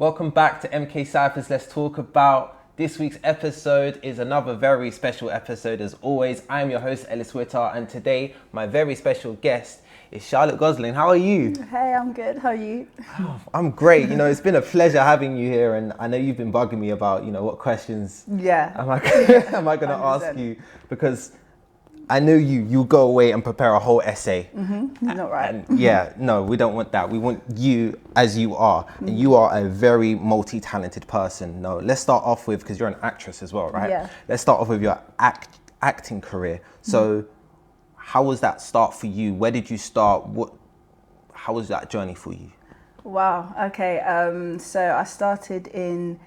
Welcome back to MK Cyphers. Let's talk about this week's episode. Is another very special episode as always. I'm your host Ellis Witter, and today my very special guest is Charlotte Gosling. How are you? Hey, I'm good. How are you? Oh, I'm great. You know, it's been a pleasure having you here, and I know you've been bugging me about, you know, what questions am I going to ask you, because I know you'll go away and prepare a whole essay. Not right. And yeah, no, we don't want that. We want you as you are. And you are a very multi-talented person. No, let's start off with, because you're an actress as well, right? Yeah. Let's start off with your acting career. So how was that start for you? Where did you start? How was that journey for you? Wow. Okay. So I started in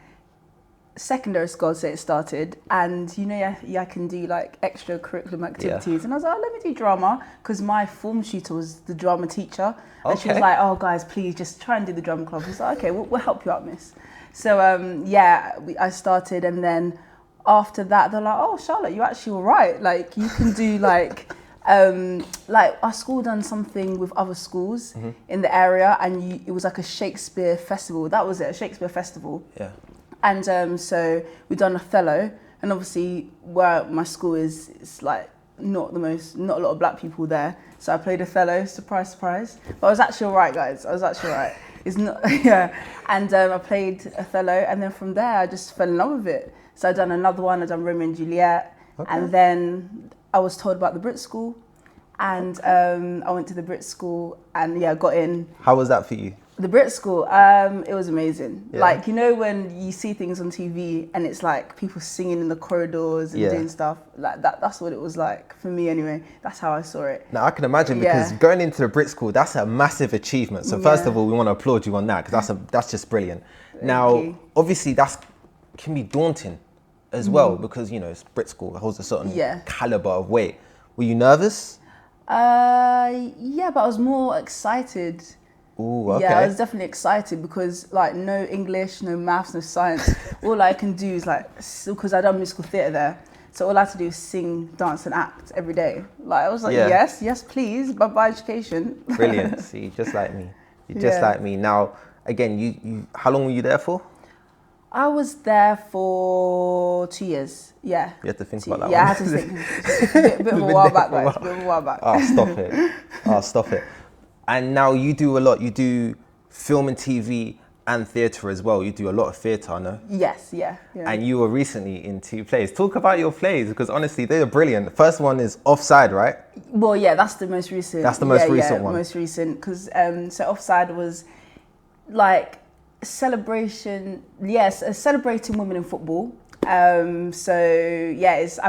secondary school, so it started, and you know, I can do like extracurricular activities, and I was like, oh, let me do drama, because my form tutor was the drama teacher, and she was like, oh guys, please just try and do the drama club. I was like, okay, we'll help you out, miss. So I started, and then after that they're like, oh Charlotte, you're actually all right, like you can do like our school done something with other schools in the area, and it was like a Shakespeare festival. That was it, a Shakespeare festival. Yeah. And so we done Othello, and obviously where my school is, it's like not a lot of black people there. So I played Othello, surprise, surprise. But I was actually all right, guys. I was actually all right. It's not, yeah. And I played Othello, and then from there I just fell in love with it. So I done another one. I done Romeo and Juliet, and then I was told about the Brit School, and I went to the Brit School, and got in. How was that for you? The Brit School, it was amazing. Yeah. Like, you know, when you see things on TV and it's like people singing in the corridors and doing stuff, like that's what it was like for me anyway. That's how I saw it. Now I can imagine, because going into the Brit School, that's a massive achievement. So first of all, we want to applaud you on that, because that's just brilliant. Now, obviously that can be daunting as well, because, you know, it's Brit School, it holds a certain caliber of weight. Were you nervous? Yeah, but I was more excited. Ooh, okay. Yeah, I was definitely excited, because like no English, no maths, no science. All I can do is like, because I done musical theatre there, so all I had to do is sing, dance and act every day. Like I was like, yes please, bye education. Brilliant. See, just like me. You're just like me. Now, again, you how long were you there for? I was there for 2 years. Yeah. You had to think about that. Yeah, I had to think. a bit of a while back, guys. A bit of a while back. Oh, stop it. And now you do a lot. You do film and TV and theatre as well. You do a lot of theatre, no? Yes, yeah. And you were recently in 2 plays. Talk about your plays, because honestly, they are brilliant. The first one is Offside, right? Well, yeah, that's the most recent. That's the most recent one. Most recent, because so Offside was like celebration. Yes, celebrating women in football. I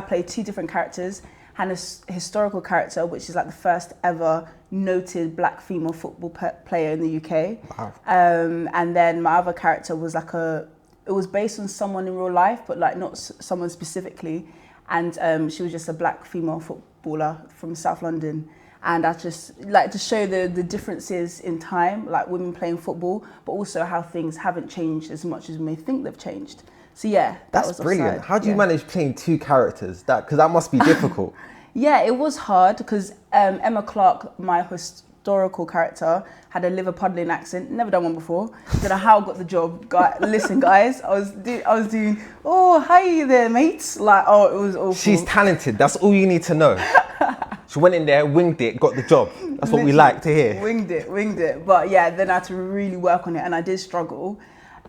played 2 different characters. And a historical character, which is like the first ever noted black female football player in the UK. Wow. And then my other character was like it was based on someone in real life, but like not someone specifically. And she was just a black female footballer from South London. And I just like to show the differences in time, like women playing football, but also how things haven't changed as much as we may think they've changed. So that's brilliant. How do you manage playing 2 characters? Because that must be difficult. Yeah, it was hard, because Emma Clark, my historical character, had a Liverpudlian accent. Never done one before. Don't know how I got the job. Listen, guys, I was doing. Oh, hi there, mates. Like, it was awful. She's talented. That's all you need to know. She went in there, winged it, got the job. That's what we like to hear. Winged it. But yeah, then I had to really work on it, and I did struggle.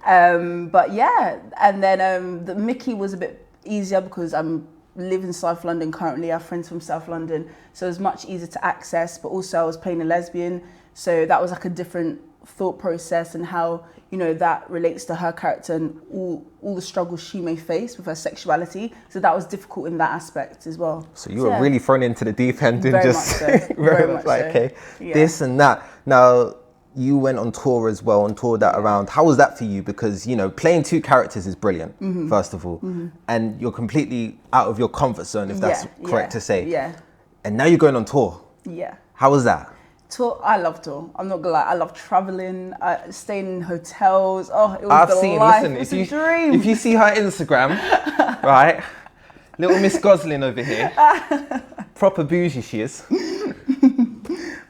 But yeah, and then the Mickey was a bit easier, because I'm live in South London currently. I have friends from South London, so it was much easier to access. But also I was playing a lesbian, so that was like a different thought process, and how, you know, that relates to her character and all the struggles she may face with her sexuality. So that was difficult in that aspect as well. So you were really thrown into the deep end and very just much so. Very much like, so. okay, this and that. Now, you went on tour as well, and toured that around. How was that for you? Because, you know, playing 2 characters is brilliant, first of all. And you're completely out of your comfort zone, if that's correct to say. Yeah. And now you're going on tour. Yeah. How was that? Tour, I love tour. I'm not gonna lie. I love traveling, staying in hotels. Oh, it was life. Listen, it's a dream. If you see her Instagram, right, little Miss Gosling over here, proper bougie she is.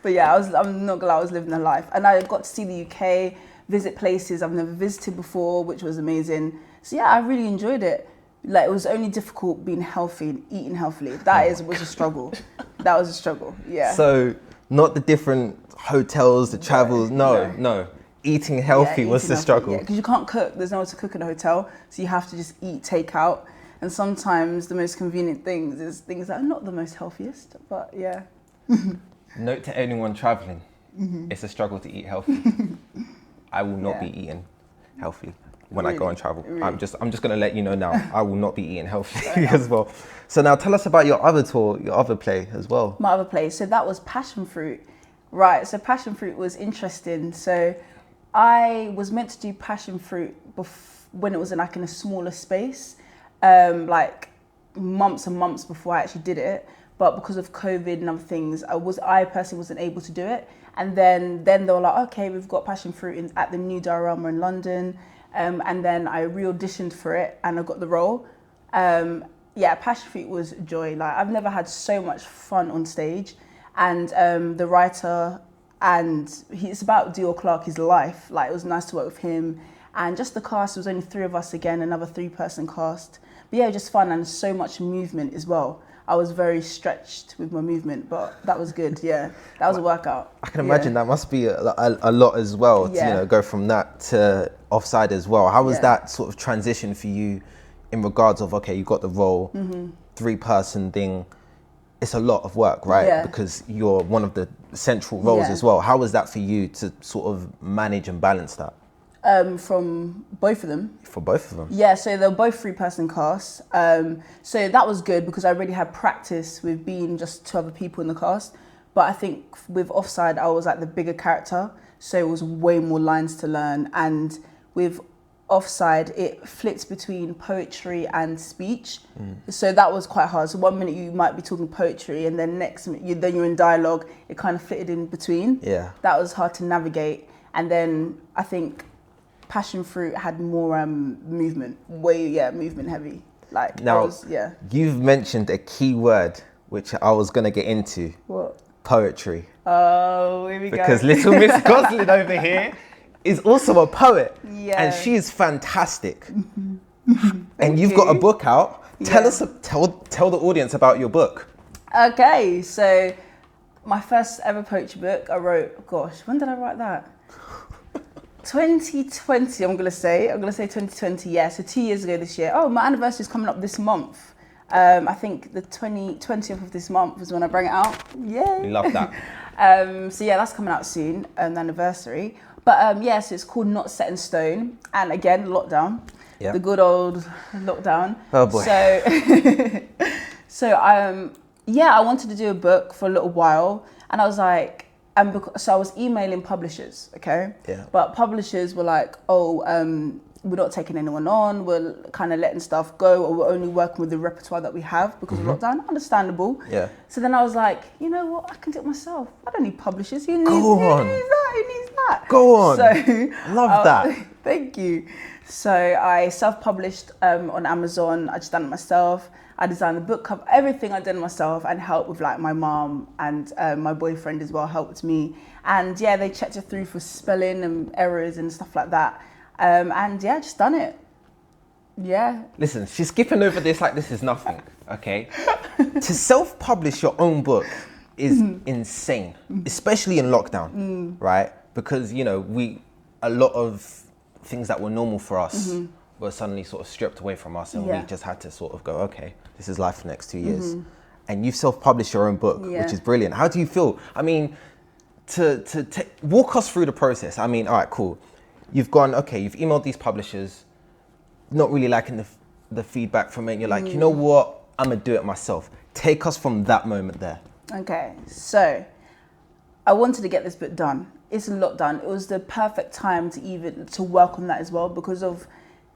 But yeah, I'm not gonna lie, I was living the life, and I got to see the UK, visit places I've never visited before, which was amazing. So yeah, I really enjoyed it. Like, it was only difficult being healthy and eating healthily. Was a struggle. That was a struggle. Yeah. So, not the different hotels, the travels. No. Eating healthy was the struggle. Yeah, because you can't cook. There's nowhere to cook in a hotel, so you have to just eat takeout. And sometimes the most convenient things is things that are not the most healthiest. But yeah. Note to anyone traveling: it's a struggle to eat healthy. I will not be eating healthy when I go on travel. Really? I'm just going to let you know now. I will not be eating healthy as well. So now tell us about your other tour, your other play as well. My other play. So that was Passion Fruit. Right. So Passion Fruit was interesting. So I was meant to do Passion Fruit when it was in a smaller space, like months and months before I actually did it. But because of COVID and other things, I personally wasn't able to do it. And then they were like, okay, we've got Passion Fruit at the New Diorama in London. And then I re-auditioned for it and I got the role. Passion Fruit was joy. Like, I've never had so much fun on stage. And the writer, it's about Dior Clark, his life. Like, it was nice to work with him. And just the cast, there was only 3 of us again, another 3-person cast. But yeah, just fun and so much movement as well. I was very stretched with my movement, but that was good. Yeah, that was a workout. I can imagine that must be a lot as well to go from that to offside as well. How was that sort of transition for you in regards of, okay, you got the role, 3-person thing. It's a lot of work, right? Yeah. Because you're one of the central roles as well. How was that for you to sort of manage and balance that? From both of them. For both of them? Yeah, so they're both 3-person casts. So that was good because I already had practice with being just 2 other people in the cast. But I think with Offside, I was like the bigger character. So it was way more lines to learn. And with Offside, it flips between poetry and speech. So that was quite hard. So 1 minute you might be talking poetry and then next minute then you're in dialogue. It kind of flitted in between. Yeah. That was hard to navigate. And then I think Passion Fruit had more movement, movement heavy. Like, now, you've mentioned a key word which I was going to get into. What? Poetry. Oh, here we go. Because little Miss Gosling over here is also a poet. Yeah. And she is fantastic. And you've got a book out. Tell the audience about your book. Okay, so my first ever poetry book I wrote, when did I write that? 2020, I'm going to say 2020, yeah. So 2 years ago this year. Oh, my anniversary is coming up this month. I think the 20th of this month is when I bring it out. Yay. We love that. So yeah, that's coming out soon, the anniversary. But so it's called Not Set in Stone. And again, lockdown. Yeah. The good old lockdown. Oh boy. So I wanted to do a book for a little while. And I was like, so I was emailing publishers, okay? Yeah. But publishers were like, we're not taking anyone on, we're kind of letting stuff go, or we're only working with the repertoire that we have because of lockdown. Understandable. Yeah. So then I was like, you know what, I can do it myself. I don't need publishers. Who needs that? Go on. So, love that. Thank you. So I self-published on Amazon. I just done it myself. I designed the book cover, everything I did myself, and helped with like my mom and my boyfriend as well helped me. And yeah, they checked it through for spelling and errors and stuff like that. Just done it. Yeah. Listen, she's skipping over this like this is nothing, okay? To self-publish your own book is insane, especially in lockdown, right? Because, you know, a lot of things that were normal for us were suddenly sort of stripped away from us, and we just had to sort of go, okay, this is life for the next 2 years. And you've self-published your own book, which is brilliant. How do you feel? I mean, to walk us through the process. I mean, all right, cool. You've you've emailed these publishers, not really liking the feedback from it. You're like, you know what? I'm gonna do it myself. Take us from that moment there. Okay, so I wanted to get this book done. It's a lot done. It was the perfect time to work on that as well, because of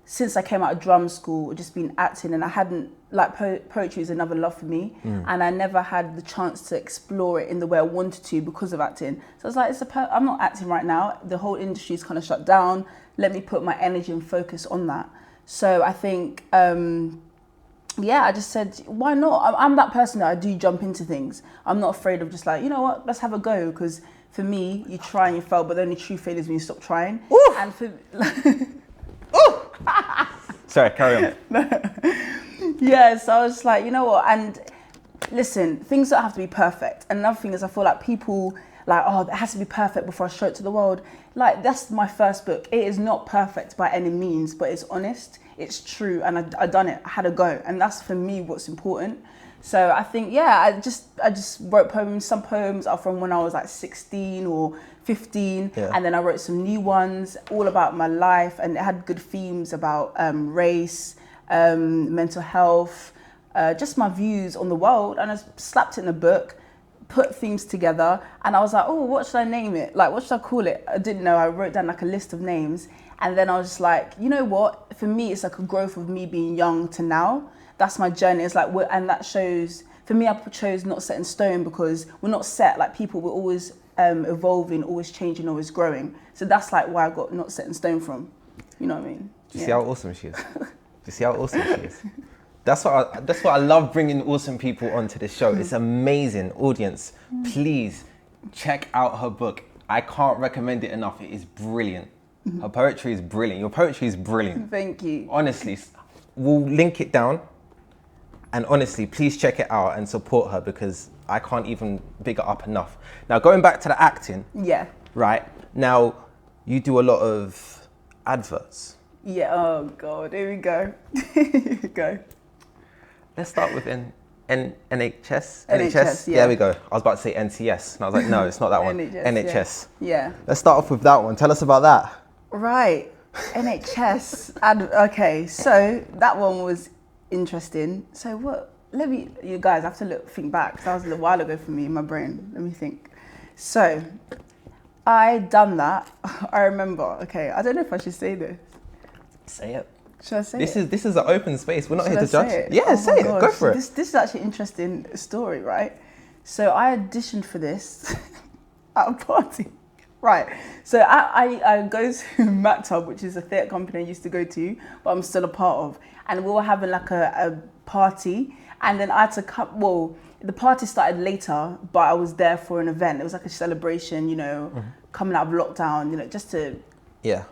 since I came out of drum school, just been acting, and I hadn't, like, poetry is another love for me, and I never had the chance to explore it in the way I wanted to because of acting. So I was like, I'm not acting right now. The whole industry's kind of shut down. Let me put my energy and focus on that. So I think, I just said, why not? I'm that person that I do jump into things. I'm not afraid of just like, you know what, let's have a go. Because for me, you try and you fail, but the only true failure is when you stop trying. Ooh. And for Sorry, carry on. Yeah, so I was like, you know what? And listen, things don't have to be perfect. And another thing is, I feel like people like, oh, it has to be perfect before I show it to the world. Like, that's my first book. It is not perfect by any means, but it's honest, it's true, and I done it. I had a go, and that's for me what's important. So I think, I just wrote poems. Some poems are from when I was like 16 or 15, and then I wrote some new ones all about my life, and it had good themes about race, mental health, just my views on the world, and I slapped it in a book, put themes together, and I was like, oh, what should I name it? Like, what should I call it? I didn't know. I wrote down like a list of names, and then I was just like, you know what? For me, it's like a growth of me being young to now. That's my journey. It's like, and that shows, for me, I chose not set in stone, because we're not set, like people, we're always evolving, always changing, always growing. So that's like why I got not set in stone from, you know what I mean? Do you see how awesome she is? Do you see how awesome she is? That's what I love, bringing awesome people onto the show. It's amazing. Audience, please check out her book. I can't recommend it enough. It is brilliant. Her poetry is brilliant. Your poetry is brilliant. Thank you. Honestly, we'll link it down. And honestly, please check it out and support her, because I can't even big her up enough. Now, going back to the acting. Yeah. Right. Now, you do a lot of adverts. Yeah. Oh, God. Here we go. Here we go. Let's start with NHS. NHS, yeah. There we go. I was about to say NCS. And I was like, no, it's not that one. NHS. Yeah. Let's start off with that one. Tell us about that. Right. NHS. Okay. So that one was interesting. So you guys have to think back, because that was a little while ago for me in my brain. Let me think. So I done that. I remember. Okay, I don't know if I should say this. Say it. Should I say it? This is an open space. We're not here to judge. It? Yeah, say it. Gosh. Go for it. This is actually an interesting story, right? So I auditioned for this at a party. Right, so I go to Mactub, which is a theatre company I used to go to, but I'm still a part of. And we were having like a party, and then I had to come, the party started later, but I was there for an event. It was like a celebration, coming out of lockdown, just to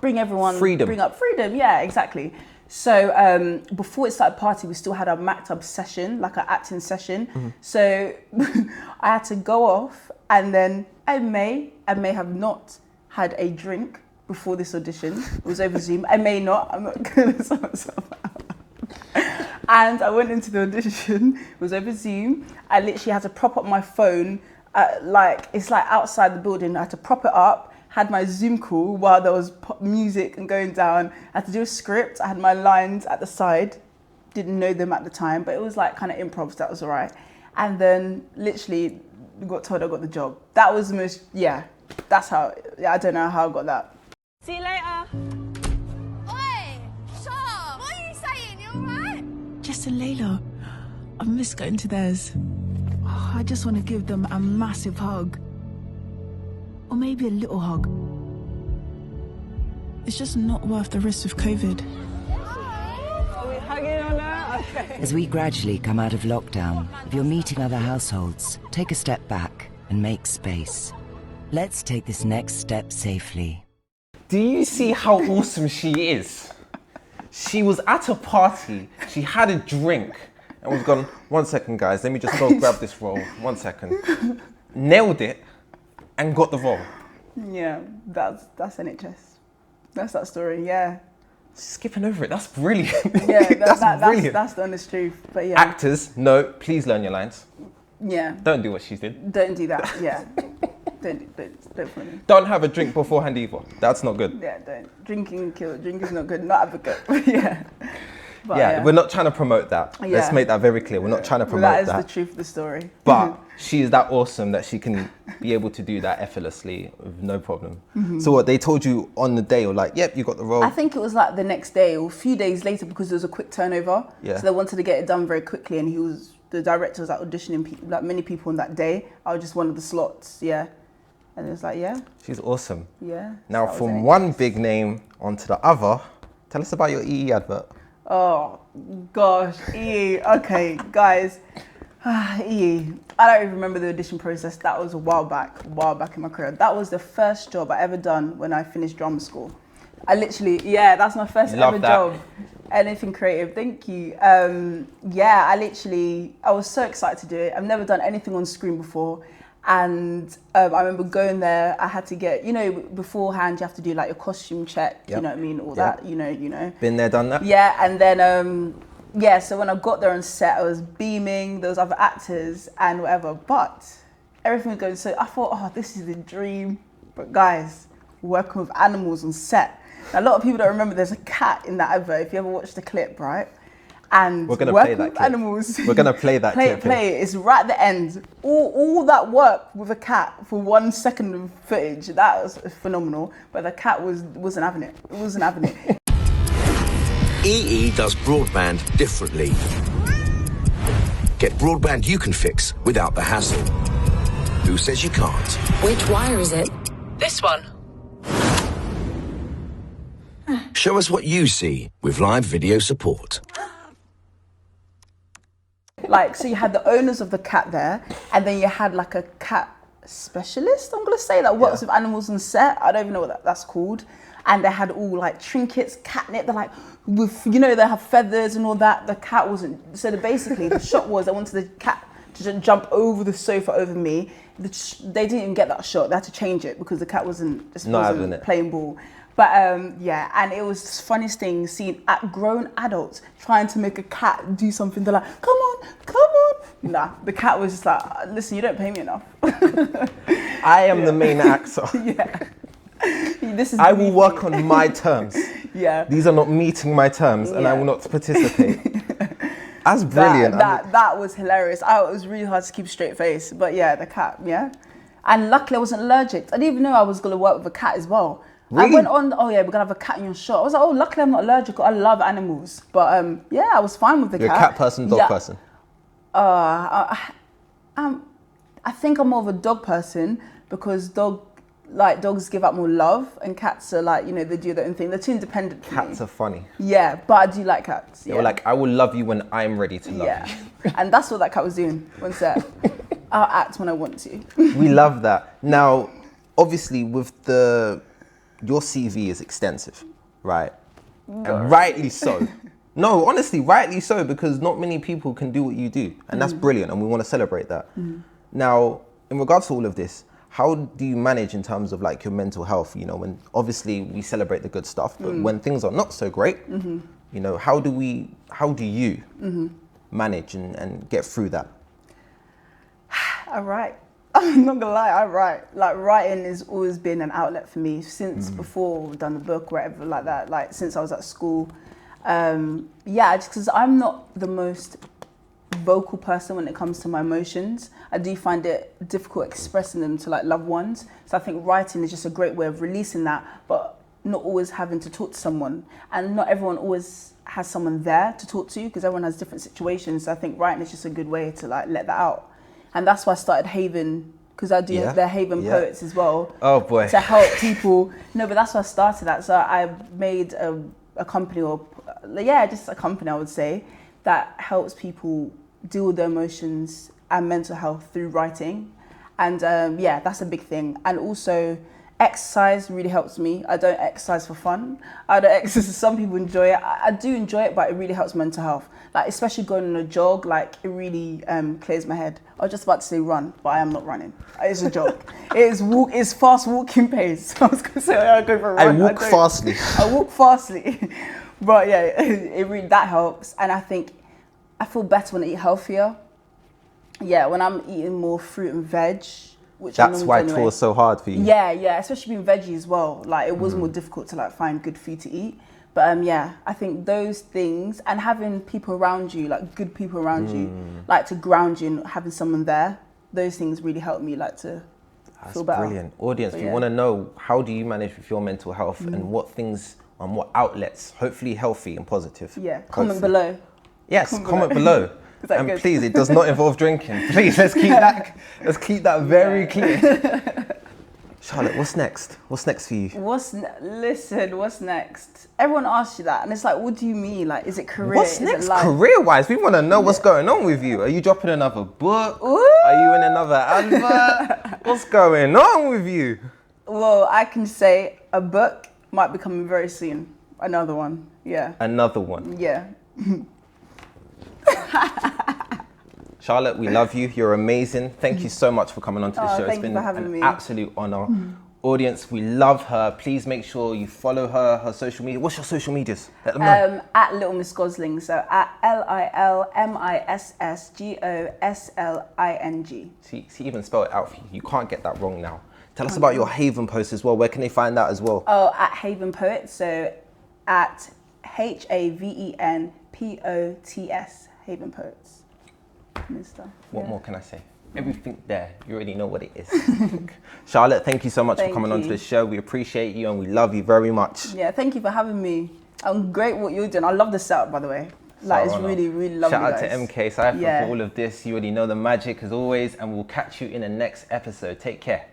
bring everyone, bring up freedom, yeah, exactly. So before it started party, we still had a Mactub session, like an acting session. So I had to go off, and then I may have not had a drink before this audition. It was over Zoom. I may not. I'm not going to sort myself out. And I went into the audition. It was over Zoom. I literally had to prop up my phone. It's like outside the building. I had to prop it up. Had my Zoom call while there was music and going down. I had to do a script. I had my lines at the side. Didn't know them at the time, but it was like kind of improv, so that was all right. And then literally got told I got the job. That was the most, that's how, I don't know how I got that. See you later. Oi, shut up. What are you saying? You alright? Jess and Layla, I've missed going to theirs. Oh, I just want to give them a massive hug. Or maybe a little hug. It's just not worth the risk of COVID. Are we hugging or not? Okay. As we gradually come out of lockdown, if you're meeting other households, take a step back and make space. Let's take this next step safely. Do you see how awesome she is? She was at a party, she had a drink, and was gone, 1 second guys, let me just go grab this roll, 1 second. Nailed it, and got the role. Yeah, that's NHS. That's that story, yeah. Skipping over it, that's brilliant. Yeah, brilliant. That's the honest truth, but yeah. Actors, no, please learn your lines. Yeah. Don't do what she did. Don't do that, yeah. Don't funny. Don't have a drink beforehand either. That's not good. Yeah, don't. Drinking is not good, not advocate, but yeah. But, yeah, we're not trying to promote that. Yeah. Let's make that very clear. We're not trying to promote that. That is the truth of the story. But she is that awesome that she can be able to do that effortlessly with no problem. So what, they told you on the day, or like, yep, you got the role? I think it was like the next day or a few days later, because there was a quick turnover. Yeah. So they wanted to get it done very quickly, and the director was like auditioning like many people on that day. I was just one of the slots, yeah. And it was like, yeah. She's awesome. Yeah. Now, from one big name onto the other, tell us about your EE advert. Oh, gosh, EE. Okay, guys. EE. I don't even remember the audition process. That was a while back in my career. That was the first job I ever done when I finished drama school. I literally, yeah, that's my first ever job. Anything creative, thank you. Yeah, I was so excited to do it. I've never done anything on screen before. And I remember going there, I had to get, beforehand you have to do like your costume check, you know what I mean, all that, you know. Been there, done that? Yeah, and then, so when I got there on set, I was beaming, there was other actors and whatever, but everything was going, so I thought, oh, this is the dream. But guys, working with animals on set. Now, a lot of people don't remember there's a cat in that advert, if you ever watched the clip, right? And we're gonna play that clip. Animals. We're gonna play that clip. Play it. It's right at the end. All that work with a cat for 1 second of footage. That was phenomenal. But the cat wasn't having it. It wasn't having it. EE does broadband differently. Get broadband you can fix without the hassle. Who says you can't? Which wire is it? This one. Show us what you see with live video support. Like, so you had the owners of the cat there, and then you had like a cat specialist, I'm gonna say, that works with animals on set. I don't even know what that's called. And they had all like trinkets, catnip, they're like, they have feathers and all that. The cat wasn't, so basically the shot was, I wanted the cat to just jump over the sofa over me. They didn't even get that shot, they had to change it because the cat wasn't playing ball. But yeah, and it was the funniest thing seeing grown adults trying to make a cat do something. They're like, come on. Nah, the cat was just like, listen, you don't pay me enough. I am the main actor. Yeah. I will work on my terms. Yeah. These are not meeting my terms, and I will not participate. That's brilliant. That was hilarious. It was really hard to keep a straight face. But yeah, the cat, yeah. And luckily I wasn't allergic. I didn't even know I was going to work with a cat as well. Really? I went on, oh yeah, we're gonna have a cat in your shot. I was like, oh, luckily I'm not allergic. I love animals, but yeah, I was fine with the cat. You're a cat person, dog person? I think I'm more of a dog person because dogs give out more love, and cats are like, they do their own thing. They're too independent. Cats are funny. Yeah, but I do like cats. You're like, I will love you when I'm ready to love you. And that's what that cat was doing on set. I'll act when I want to. We love that. Now, obviously, with your CV is extensive, right? And rightly so. No, honestly, rightly so, because not many people can do what you do. And that's brilliant, and we want to celebrate that. Now, in regards to all of this, how do you manage in terms of like your mental health? When obviously we celebrate the good stuff, but when things are not so great, how do you manage and get through that? I write. I'm not gonna lie, I write. Like, writing has always been an outlet for me since before we've done the book or whatever like that, like since I was at school. Yeah, just because I'm not the most vocal person when it comes to my emotions. I do find it difficult expressing them to like loved ones. So I think writing is just a great way of releasing that, but not always having to talk to someone. And not everyone always has someone there to talk to, because everyone has different situations. So I think writing is just a good way to like let that out. And that's why I started Haven, because I do their Haven Poets as well. Oh boy. To help people. No, but that's why I started that. So I made a company, just a company, I would say, that helps people deal with their emotions and mental health through writing. And that's a big thing. And also, exercise really helps me. I don't exercise for fun. I don't exercise. Some people enjoy it. I do enjoy it, but it really helps mental health. Like, especially going on a jog, like, it really clears my head. I was just about to say run, but I am not running. It's a jog. It's fast walking pace. I was going to say I go for a run. I walk fastly. I walk fastly. But yeah, it really, that helps. And I think I feel better when I eat healthier. Yeah, when I'm eating more fruit and veg. That's why it was so hard for you. Yeah, especially being veggie as well. Like, it was more difficult to like find good food to eat. But yeah, I think those things and having people around you, like good people around you, like to ground you and having someone there, those things really help me like to feel better. Brilliant. Audience, if you want to know how do you manage with your mental health and what things and what outlets, hopefully healthy and positive. Yeah, comment below. Yes, comment below. And good? please, it does not involve drinking. Please, let's keep that very clear. Charlotte, what's next? What's next for you? What's next? Everyone asks you that, and it's like, what do you mean? Like, is it career? What's next career-wise? We want to know what's going on with you. Are you dropping another book? Ooh. Are you in another advert? What's going on with you? Well, I can say a book might be coming very soon. Another one, yeah. Another one? Yeah. Charlotte, we love you. You're amazing. Thank you so much for coming onto the show. It's been an absolute honor. Audience, we love her. Please make sure you follow her social media. What's your social medias? Let them know. At Little Miss Gosling. So at LILMISSGOSLING. She even spelled it out for you. You can't get that wrong now. Tell us about your Haven post as well. Where can they find that as well? Oh, at Haven Poets. So at HAVENPOTS. Haven Poets. What more can I say? Everything there, you already know what it is. Charlotte, thank you so much for coming onto the show. We appreciate you and we love you very much. Yeah, thank you for having me. I'm great what you're doing. I love the setup, by the way. Like, it's really, really lovely. Shout out to mkcypher for all of this. You already know the magic as always, and we'll catch you in the next episode. Take care.